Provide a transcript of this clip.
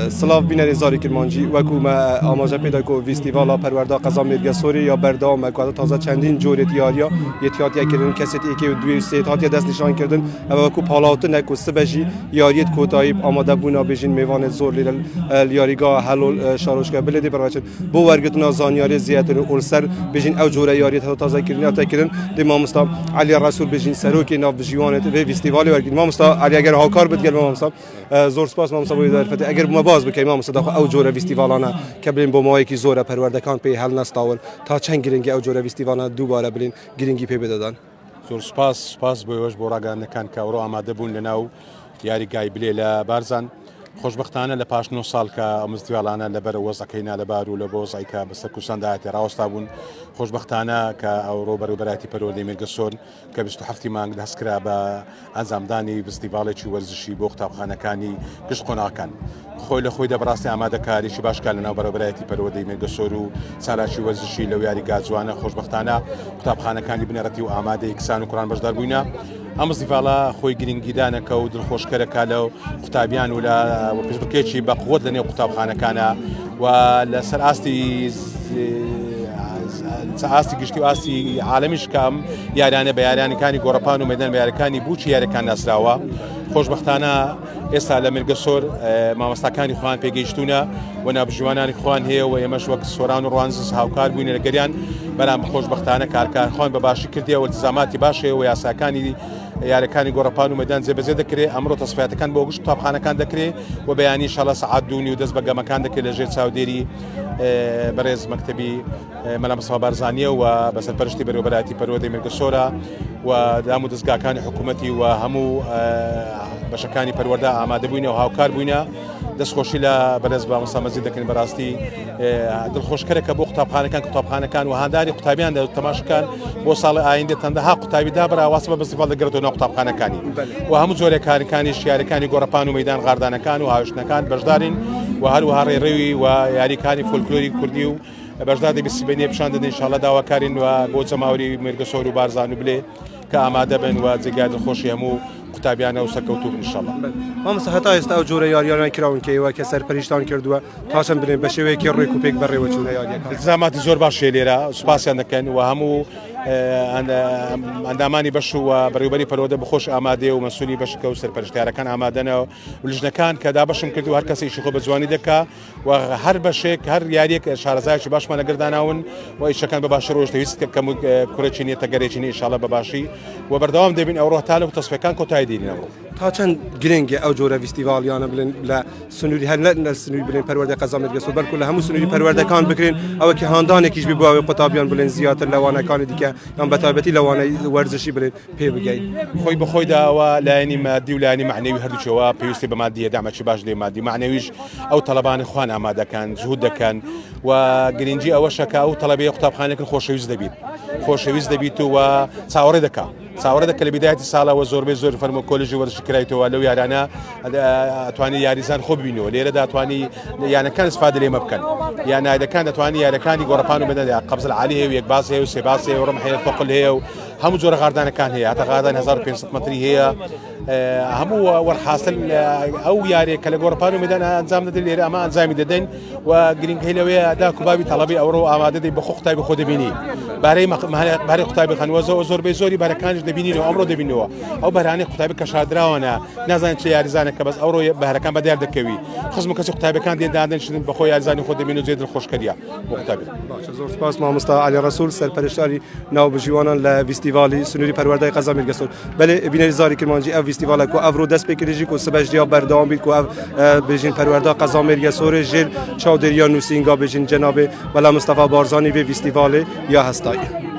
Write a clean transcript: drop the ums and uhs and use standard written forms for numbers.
سلاف بین رزاری کرمانجی وکو ما آماجه پیدا کو فستیوالا پرورده قزا میرگا سوری یا بردام کو تازه چندین جور تیاریا یتیاتیا کردن کسی که دوی سه تات دست نشان کردن و وکو پالاوت نکو سبجی یاریت کوتایب آماده بونا بجین میوان زور لیاریگا حلول شاروشگاه بلدی برایشن بو ورگتنا زانیاری زیاتر اولسر بجین او جور یاریت تازه کردن تا کردن دیم مستا علی رسول بجین سروکی ناف جوانت و فستیوالی ورگید مستا علی اگر هاکار بدگل مستا زور سپاس مستا بود در فته اگر ما باز بکنیم ما مصداق او جور فستیوالانا که بلین با مایی که زور پروردگان پی حل نستاول تا چند گرینگی او جور فستیوالانا دوباره بلین گرینگی پی بدادن زور سپاس بویش براغان کان که اورو آماده بون لناو یاری گای بلیلا بارزان خوشبختانه لپاش 9 سال که امستیوالانا لبر وزکینا لبارو لبوز ایکا بس کوسان دایت راوستابون خوشبختانه که اورو برابراتی پرودی میگسون که بستحفتی مانگ دسکرا با انزامدانی فستیوالی چی ورزشی بو قطابخانەکانی گشتقۆناکان خۆی لە خۆی دەبڕاستی ئامادەکاریشی باشکار لەناو بەرەبەرایەتی پەروەردەی مێرگەسۆر و سالاکی وەرزشی لەو یاریگا جوانە خوشبختانە قوتابخانەکانی بنەڕەتی و ئامادەی کسان و کوڕان بەشدار بووینە ئەم فستیواڵە خۆی گرنگیدانەکە و دڵخۆشکەرەکە لەو قوتابیان و لە پێشبڕکێکی بەقووت لەنێو قوتابخانەکانە و لەسەر ئاستی گشتی و ئاستی عالەمیش کەم یاریانە بە یاریانەکانی گۆڕەپان و مەیدان بە یاریەکانی بووچی یاریەکان ناسراوە خوشبختانە ئێستا لە مێرگەسۆر مامۆستاکانی خوان پێگەیشتوونە و نابژوانانی خوان هەیە و ئێمەش وەک سۆران و ڕوانزز هاوکار بووین لەگەریان بەرام خۆشبختانە کارکارخوان بە باشی کردیە و التزاماتی باشەیە و یاساکانی یاریەکانی گۆڕەپان و مەیدان جێبەجێ دەکرێت ئەمڕۆ تەسفیاتەکان بۆ گشت قوتابخانەکان دەکرێت و بەیانی ئینشاڵڵا سەعات دوونی و دەست بە گەمەکان دەکرێت لەژێر چاودێری بەڕێز مەکتەبی مەلا مەستەفا بارزانیە و بەسەرپەرشتی بەروەبەرایەتی پەروەردەی مێرگەسۆرە و دام و دەستگاکانی حکوومەتی و هەموو بەشەکانی پەروەردە ئامادە بووینە و هاوکار بووینە دەستخۆشی لە بەرز بە مەسامەزی دەکەین بەڕاستی دڵخۆشکەرێکە بۆ قوتابخانەکان و هانداری قوتابیان و تەماشەکان بۆ ساڵی ئایندە تەندەها قوتابی دابڕا واسە بە فستیڤاڵ دەگرێتەوە ناو قوتابخانەکانی و هەموو جۆرێک کارەکانی شیارەکانی گۆڕەپان و مەیدان غاردانەکان و هاوشتنەکان بەشدارین و هەروەها ڕێڕەوی و یاریکانی فۆلکلۆری کوردی و بەشدار دەبیستی بەنیە پیشان دەدەین ئینشاڵڵا داواکارین و بۆ جەماوەری مێرگەسۆر و بارزان و بلێ کە ئامادە بن و جێگای دڵخۆشی هەموو قوتابیانە و سەرکەوتوو بن ئینشاڵڵا مامۆستا هەتا ئێستا ئەو جۆرە یاریانە کراون کەیەوە کە سەرپەرشتان کردووە تاشم بنێن بە شێوەیەکی ڕێک و پێک بەڕێوە چوونە یاریەکان التزاماتی زۆر باشێ لێرە سوپاسیان دەکەن و هەموو ئەندامانی بەش و بەڕێوەبەری پەروەردە بخۆش ئامادێ و مەسوولی بەشەکە و سەرپەرشتیارەکان ئامادەنەوە و لیژنەکان کە دابەشم کرد و هەر کەسێکی خۆ بە جوانی دەکا و هەر بەشێک هەر یاریەک شارەزایکی باشمان لەگەرداناون و ئیشەکان بە باشی ڕۆژ دەویست کە کەم کوڕێکی نیە تەگەرێکی نیە ئینشاڵڵا بە باشی و بەردەوام دەبین ئەوڕۆ تا لەو تەسفیەکان کۆتایی دێنین ئەوڕۆ تا چەند گرنگە ئەو جۆرە فستیڤاڵیانە بڵێن لە سنووری هەر لە سنووری بڵێن پەروەردەی قەزا مێرگەسۆر بەڵکو لە هەموو سنووری پەروەردەکان بکرێن ئەوە کە هاندانێکیش بێ بۆ ئەوەی قوتابیان بڵێن زیاتر لەوانەکانی دیکە یان بەتایبەتی لەوانەی وەرزشی بڵێن پێ بگەین خۆی بەخۆی داوە لایەنی مادی و لایەنی معنەوی هەردووچەوە پێویستی بە مادیە دامەکی باش لێ مادی معنەویش ئەو تەڵەبانی خوان ئامادەکان جهود دەکەن و گرنگی ئەوەشە کە ئەو تەڵەبەیە قوتابخانەکەن خۆشەویست دەبیت و چاوەڕێ دەکات چاوەڕێ دەکە لە بیدایەتی ساڵەوە زۆربەی زۆر فەرمە کۆلێژی وەرزشی کرایەوە لەو یارانە ئەتوانی یاریزان خۆ ببینەوە لێرە دەتوانی یانەکان استفادە لێمە بکەن یان نایدەکان دەتوانی یاریەکانی گۆڕەپان و بدەن قەبز العالی هەیە و یەکباز هەیە و سێباز هەیە و ڕەم هەیە فەقل هەیە و هەموو جۆرە غاردانەکان هەیە هەتا غاردانی 1500 مەتری هەیە هەموو وەرحاصل ئەو یاریە کە لە گۆڕەپان و مەیدان ئەنجام دەدەین لێرە ئەمە ئەنجامی دەدەین و گرنگی لەوەیە داکوبابی تەڵەبی ئەوڕۆ ئامادە دەی بە خۆ قوتابی خۆ دەبینی بارەی قوتابی خەنوە زۆربەی زۆری بارەکانیش دەبینین و ئەمڕۆ دەبینەوە ئەو بەرانەی قوتابی کە شاردراوانە نازانێت چه یاریزانێکە بەس ئەوڕۆ بەهرەکان بەدیار دەکەوی خزم و کەسی قوتابیەکان دێدادەنشن بە خۆ یاریزانی خۆ دەبین و جێ دڵخۆشکەریە بۆ قوتابی زۆر سپاس مامۆستا علی ڕەسوول سەرپەرشتاری ناوبژیوانان لە فستیڤالی سنووری پەروەردەی قەزا مێرگەسۆر بەلێ بینەری زاری کرمانجی ئەو فستیڤالە کو ئەڤڕۆ دەست پێکردێژی کو سبەشتیا بەردەوام بیت کو ئەو بێژین پەروەردە قەزا مێرگەسۆرە ژێر چاودێریان نووسینگا بێژین جەنابێ مەلا مەستەفا بارزانی بێ فستیڤالێ یا هەستایی